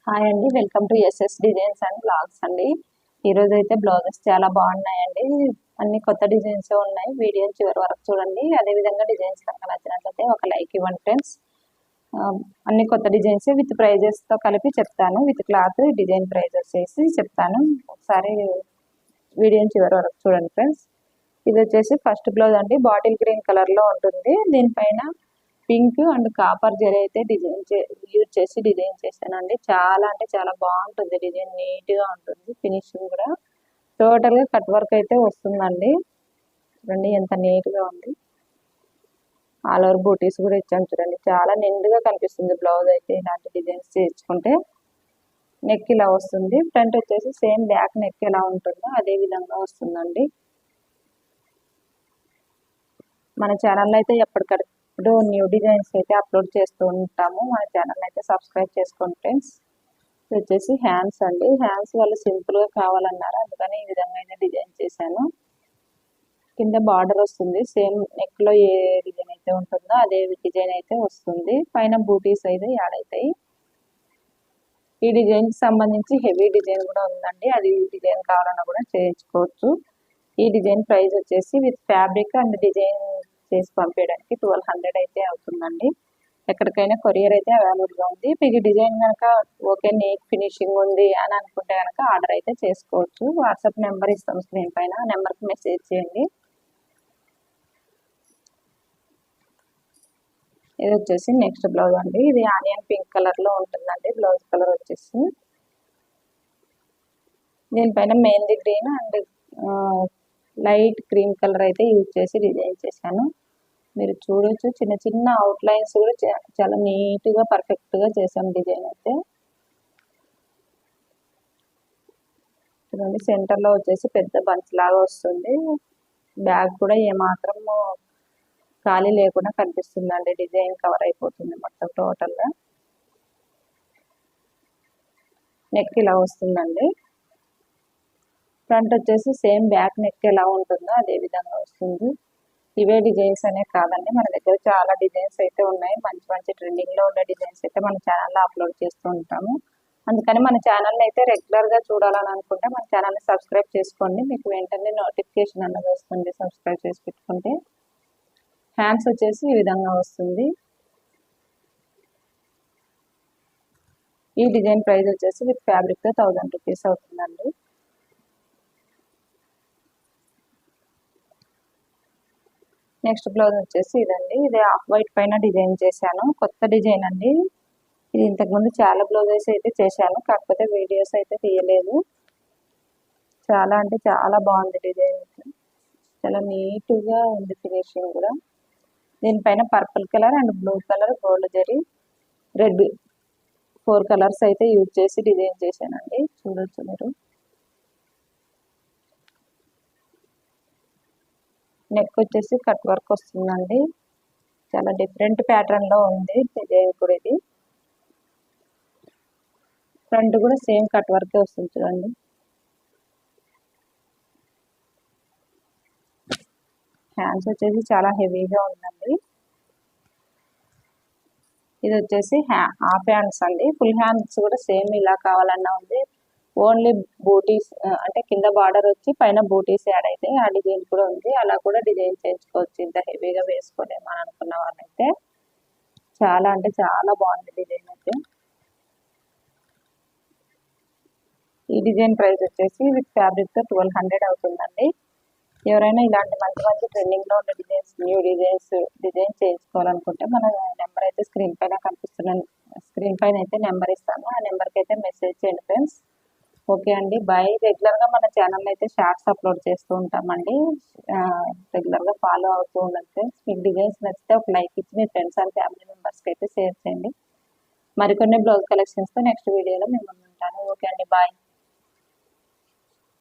Hi అండి, welcome to SS designs and blogs అండి. ఈరోజు అయితే బ్లౌజెస్ చాలా బాగున్నాయండి. అన్ని కొత్త డిజైన్స్ ఉన్నాయి. వీడియో చివరి వరకు చూడండి. అదేవిధంగా డిజైన్స్ కనుక నచ్చినట్లయితే ఒక లైక్ ఇవ్వండి ఫ్రెండ్స్. అన్ని కొత్త డిజైన్స్ విత్ ప్రైజెస్తో కలిపి చెప్తాను. విత్ క్లాత్ డిజైన్ ప్రైజ్ వచ్చేసి చెప్తాను. ఒకసారి వీడియో చివరి వరకు చూడండి ఫ్రెండ్స్. ఇది వచ్చేసి ఫస్ట్ బ్లౌజ్ అండి. బాటిల్ గ్రీన్ కలర్లో ఉంటుంది. దీనిపైన పింక్ అండ్ కాపర్ జరీ అయితే యూజ్ చేసి డిజైన్ చేశానండి. చాలా అంటే చాలా బాగుంటుంది. డిజైన్ నీట్గా ఉంటుంది. ఫినిషింగ్ కూడా టోటల్గా కట్ వర్క్ అయితే వస్తుందండి. చూడండి ఎంత నీట్గా ఉంది. ఆల్ ఓవర్ బూటీస్ కూడా ఇచ్చాను చూడండి. చాలా నిండుగా కనిపిస్తుంది బ్లౌజ్ అయితే ఇలాంటి డిజైన్స్ చేసుకుంటే. నెక్ ఇలా వస్తుంది. ఫ్రంట్ వచ్చేసి సేమ్ బ్యాక్ నెక్ ఎలా ఉంటుందో అదే విధంగా వస్తుందండి. మన ఛానల్లో అయితే ఎప్పటికప్పుడు న్యూ డిజైన్స్ అయితే అప్లోడ్ చేస్తూ ఉంటాము. మన ఛానల్ అయితే సబ్స్క్రైబ్ చేసుకోండి ఫ్రెండ్స్. ఇది వచ్చేసి హ్యాండ్స్ అండి. హ్యాండ్స్ వాళ్ళు సింపుల్గా కావాలన్నారు, అందుకని ఈ విధంగా అయితే డిజైన్ చేశాను. కింద బార్డర్ వస్తుంది. సేమ్ నెక్లో ఏ డిజైన్ అయితే ఉంటుందో అదే డిజైన్ అయితే వస్తుంది. పైన బూటీస్ అయితే యాడ్ అవుతాయి. ఈ డిజైన్కి సంబంధించి హెవీ డిజైన్ కూడా ఉందండి. అది డిజైన్ కావాలన్నా కూడా చేయించుకోవచ్చు. ఈ డిజైన్ ప్రైస్ వచ్చేసి విత్ ఫ్యాబ్రిక్ అండ్ డిజైన్ చేసి పంపించడానికి 1200 అయితే అవుతుందండి. ఎక్కడికైనా కొరియర్ అయితే అవైలబుల్గా ఉంది. మీకు డిజైన్ కనుక ఓకే నీట్ ఫినిషింగ్ ఉంది అని అనుకుంటే కనుక ఆర్డర్ అయితే చేసుకోవచ్చు. వాట్సాప్ నెంబర్ ఇస్తాం స్క్రీన్ పైన, ఆ నెంబర్కి మెసేజ్ చేయండి. ఇది వచ్చేసి నెక్స్ట్ బ్లౌజ్ అండి. ఇది ఆనియన్ పింక్ కలర్లో ఉంటుందండి. బ్లౌజ్ కలర్ వచ్చేసి దీనిపైన mehndi green and light cream colour అయితే యూజ్ చేసి డిజైన్ చేశాను. మీరు చూడొచ్చు, చిన్న చిన్న అవుట్లైన్స్ కూడా చాలా నీట్గా పర్ఫెక్ట్గా చేసాం డిజైన్ అయితే. చూడండి సెంటర్లో వచ్చేసి పెద్ద బంచ్ లాగా వస్తుంది. బ్యాగ్ కూడా ఏమాత్రం ఖాళీ లేకుండా కనిపిస్తుందండి. డిజైన్ కవర్ అయిపోతుంది మొత్తం టోటల్గా. నెక్ ఇలా వస్తుందండి. ఫ్రంట్ వచ్చేసి సేమ్ బ్యాక్ నెక్ ఎలా ఉంటుందో అదే విధంగా వస్తుంది. ఇవే డిజైన్స్ అనే కాదండి, మన దగ్గర చాలా డిజైన్స్ అయితే ఉన్నాయి. మంచి మంచి ట్రెండింగ్లో ఉన్న డిజైన్స్ అయితే మన ఛానల్లో అప్లోడ్ చేస్తూ ఉంటాము. అందుకని మన ఛానల్ని అయితే రెగ్యులర్గా చూడాలని అనుకుంటే మన ఛానల్ని సబ్స్క్రైబ్ చేసుకోండి. మీకు వెంటనే నోటిఫికేషన్ అన్నది వస్తుంది సబ్స్క్రైబ్ చేసి పెట్టుకుంటే. హ్యాండ్స్ వచ్చేసి ఈ విధంగా వస్తుంది. ఈ డిజైన్ ప్రైస్ వచ్చేసి విత్ ఫ్యాబ్రిక్తో 1000 రూపీస్ అవుతుందండి. నెక్స్ట్ బ్లౌజ్ వచ్చేసి ఇదండి. ఇది ఆఫ్ వైట్ పైన డిజైన్ చేశాను. కొత్త డిజైన్ అండి. ఇది ఇంతకుముందు చాలా బ్లౌజెస్ అయితే చేశాను, కాకపోతే వీడియోస్ అయితే తీయలేదు. చాలా అంటే చాలా బాగుంది డిజైన్. చాలా నీట్గా ఉంది ఫినిషింగ్ కూడా. దీనిపైన purple colour and blue colour, gold zari, red 4 colours అయితే యూజ్ చేసి డిజైన్ చేశానండి. చూడొచ్చు మీరు. నెక్ వచ్చేసి కట్ వర్క్ వస్తుందండి. చాలా డిఫరెంట్ ప్యాటర్న్లో ఉంది డిజైన్ కూడా. ఇది ఫ్రంట్ కూడా సేమ్ కట్ వర్కే వస్తుంది చూడండి. హ్యాండ్స్ వచ్చేసి చాలా హెవీగా ఉందండి. ఇది వచ్చేసి హాఫ్ హ్యాండ్స్ అండి. ఫుల్ హ్యాండ్స్ కూడా సేమ్ ఇలా కావాలన్నా ఉంది. ఓన్లీ బూటీస్ అంటే కింద బార్డర్ వచ్చి పైన బూటీస్ యాడ్ అయితే ఆ డిజైన్ కూడా ఉంది. అలా కూడా డిజైన్ చేయించుకోవచ్చు. ఇంత హెవీగా వేసుకోలేము అని అనుకున్న వాళ్ళైతే. చాలా అంటే చాలా బాగుంది డిజైన్ అయితే. ఈ డిజైన్ ప్రైస్ వచ్చేసి విత్ ఫ్యాబ్రిక్తో 1200 అవుతుందండి. ఎవరైనా ఇలాంటి మంచి మంచి ట్రెండింగ్లో ఉన్న డిజైన్స్, న్యూ డిజైన్ చేయించుకోవాలనుకుంటే మన నెంబర్ అయితే స్క్రీన్ పైన అయితే నెంబర్ ఇస్తాను. ఆ నెంబర్కి అయితే మెసేజ్ చేయండి ఫ్రెండ్స్. ఓకే అండి, బాయ్. రెగ్యులర్గా మన ఛానల్ అయితే షార్ట్స్ అప్లోడ్ చేస్తూ ఉంటామండి. రెగ్యులర్గా ఫాలో అవుతూ ఉండండి ఫ్రెండ్స్. మీకు డిజైన్స్ నచ్చితే ఒక లైక్ ఇచ్చి మీ ఫ్రెండ్స్ అండ్ ఫ్యామిలీ మెంబర్స్కి అయితే షేర్ చేయండి. మరికొన్ని బ్లౌజ్ కలెక్షన్స్తో నెక్స్ట్ వీడియోలో మేము ఉంటాను. ఓకే అండి, బాయ్.